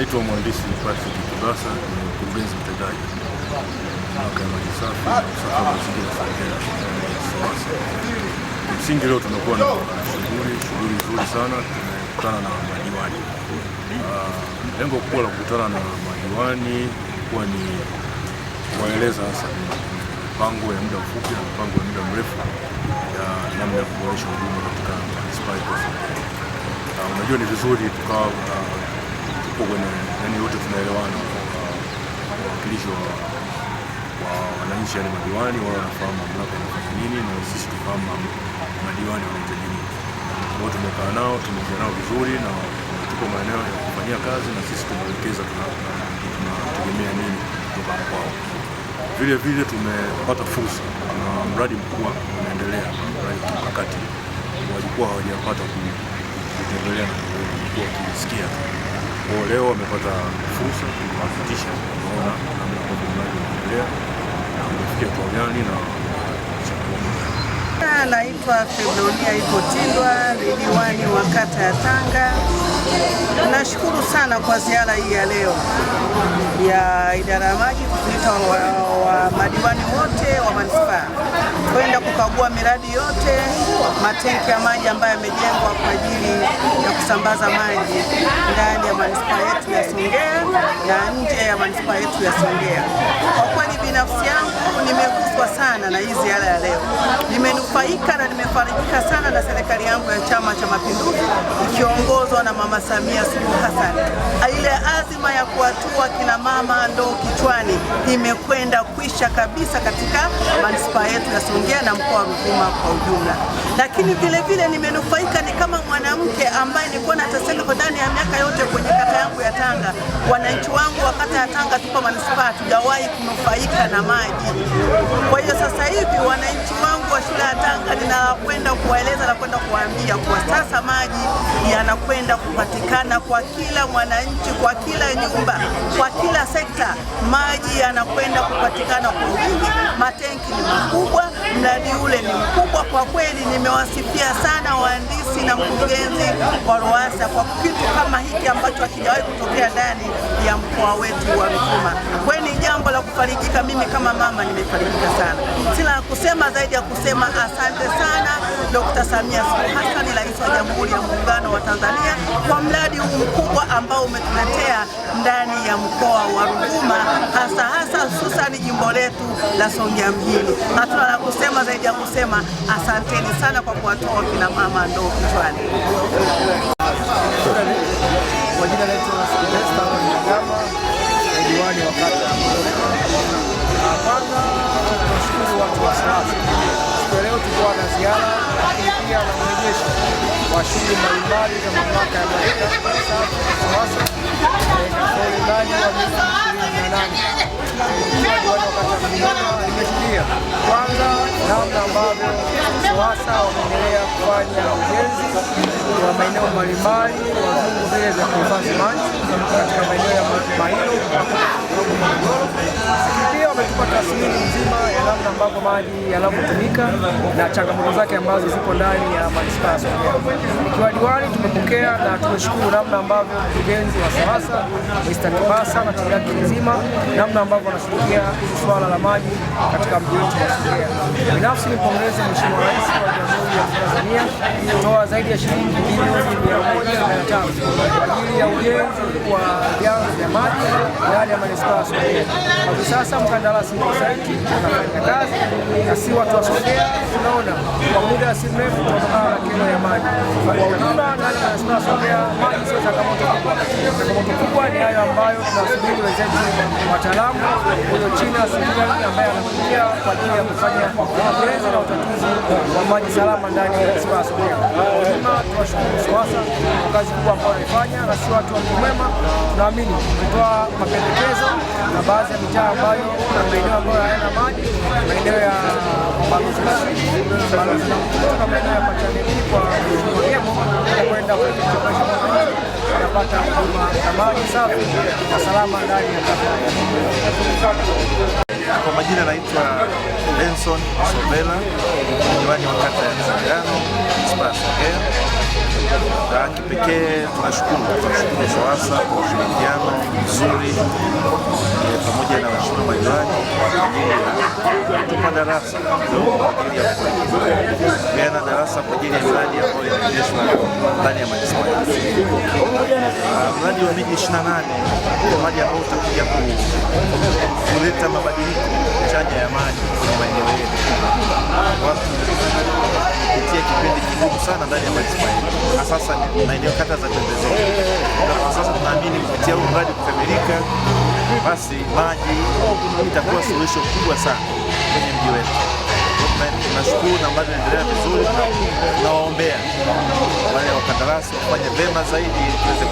Naitwa mhandisi Patrick Kibasa, ni mkurugenzi mtendaji mamlaka ya maji safi na usafi wa mazingira Songea SUWASA. Msingi leo tumekuwa na shughuli nzuri sana. Tumekutana na madiwani. Lengo kubwa la kukutana na madiwani kuwa ni kuwaeleza hasa mipango ya muda mfupi na mipango ya muda mrefu ya namna ya kuboresha huduma katika manispaa ya Songea. Unajua ni vizuri tukawa tupo kwenye yote tunaelewana, wawakilishi wa wananchi yani madiwani wao wanafahamu mamlaka inafanya nini na sisi tufahamu madiwani wanahitaji nini. Kwa hiyo tumekaa nao, tumeongea nao vizuri na tuko maeneo ya kufanyia kazi na sisi tumeelekeza tunategemea nini kutoka kwao. Vile vile tumepata fursa na mradi mkubwa unaendelea, mradi mkakati walikuwa hawajapata kutembelea na kulikuwa kusikia. Kwa leo wamepata fursa kuwafikisha, tunaona namna ambavyo mradi unaendelea na umefikia kwa gani na changamoto. Naitwa Febronia Ikotindwa, ni diwani wa kata ya Tanga. Nashukuru sana kwa ziara hii ya leo ya idara ya maji kuleta wa madiwani wote wa manispaa kwenda kukagua miradi yote, matenki ya maji ambayo yamejengwa kwa ajili ya kusambaza maji ndani ya manispaa yetu ya Songea na nje ya manispaa yetu ya Songea. Kwa kweli binafsi yangu nimeguswa sana na hii ziara ya leo. Nimenufaika na nimefarijika sana na serikali yangu ya Chama cha Mapinduzi ikiongozwa na Mama Samia Suluhu Hassan. Ile azima ya kuwatua kina mama ndoo kichwani imekwenda kwisha kabisa katika manispaa yetu ya Songea na mkoa wa Ruvuma kwa ujumla. Lakini vile vile nimenufaika ni kama mwanamke ambaye nilikuwa nateseka kwa ndani ya miaka yote kwenye kata yangu ya Tanga. Wananchi wangu wa kata ya Tanga tupo manispaa tujawahi kunufaika na maji. Kwa hiyo sasa hivi wananchi wangu wa shule ya Tanga ninakwenda kuwaeleza na kwenda kuwaambia kwa sasa maji yanakwenda kupatikana kwa kila mwananchi, kwa kila nyumba, kwa kila sekta. Maji yanakwenda kupatikana kwa wingi, matenki ni makubwa, mradi ule ni mkubwa. Kwa kweli nimewasifia sana wahandisi na mkurugenzi wa RUWASA kwa kitu kama hiki ambacho hakijawahi kutokea ndani ya mkoa wetu wa Ruvuma. Kwa hiyo ni jambo la kufarijika, mimi kama mama nimefarijika sana. Sina kusema zaidi ya kusema asante sana Dr. Samia Suluhu Hassan, Rais wa Jamhuri ya Muungano wa Tanzania, kwa mradi huu mkubwa ambao umetuletea ndani ya mkoa wa Ruvuma, hasa hususani jimbo letu la Songea mjini. Hatuna la kusema zaidi ya kusema asanteni sana kwa kuwatoa kina mama ndoo kichwani. Kwa jina naitwa Sylvester Mnyagama, diwani wa kata ya Tanga. Kwanza tunashukuru watu wa SUWASA. Leo tulikuwa na ziara lakini pia na mrejesho wa shughuli mbalimbali za mamlaka ya maji safi SUWASA katika ndani wa miezi 28. Nimeshuhudia kwanza namna ambavyo SUWASA wameendelea kufanya ujenzi wa maeneo mbalimbali wa vyombo vile vya kuhifadhi maji katika maeneo ya Mailo. Pia wametupa tathmini nzima ya namna ambavyo maji yanavyotumika na changamoto zake ambazo zipo ndani ya manispaa ya Songea. Ikiwa diwani tumepokea na tumeshukuru namna ambavyo mkurugenzi wa SUWASA Mr. Kibasa na timu yake nzima namna ambavyo wanashughulikia swala la maji katika mji wetu wa Songea. Binafsi nipongeze Mheshimiwa Rais wa Jamhuri ya Tanzania kutoa zaidi ya shilingi bilioni 105 kwa ajili ya ujenzi wa vyanzo vya maji ndani ya manispaa ya Songea. Kwa sasa mkandarasi mmojaiti anafanya kazi na si watu wa Songea tunaona kwa muda si mrefu tutapata na kero ya maji. Kwa ujumla ndani ya manispaa ya Songea maji sio changamoto kubwa. Changamoto kubwa ni hayo ambayo tunasubiri wenzetu wataalamu huyo China serikali ambaye anakuja kwa ajili ya kufanya ujenzi na utatuzi wa maji salama ndani ya manispaa ya Songea. Kwa ujumla tunashukuru SUWASA kwa kazi kubwa ambayo wanafanya na si watu wa Mwema. Tunaamini kutoa mapendekezo na baadhi ya mitaa ambayo na maeneo ambayo hayana maji, maeneo ya balozi na kutoka maeneo ya Pachaneli kwa Mheshimiwa kwenda kupata huduma ya maji safi na salama ndani ya kata. Kwa majina naitwa Benson Sobela, diwani wa kata ya Sangano, manispaa ya Songea. Kipekee tunashukuru SUWASA kwa ushirikiano vizuri pamoja na waheshimiwa madiwani kutupa darasa kwa ajili ya kupeana darasa kwa ajili ya miradi ambayo inaendeshwa ndani ya manispaa. Mradi wa miji 28 ni mradi ambao utakuja kuleta mabadiliko chanya ya maji kwenye maeneo yetu. Watu kupitia kipindi kigumu sana ndani ya manispaa yetu, na sasa maeneo kata za pembezoni. Na sasa tunaamini kupitia huu mradi kukamilika, basi maji itakuwa suluhisho kubwa sana kwenye mji wetu. Tunashukuru na mradi unaendelea vizuri, tunawaombea wale wakandarasi wafanye vema zaidi ili tuweze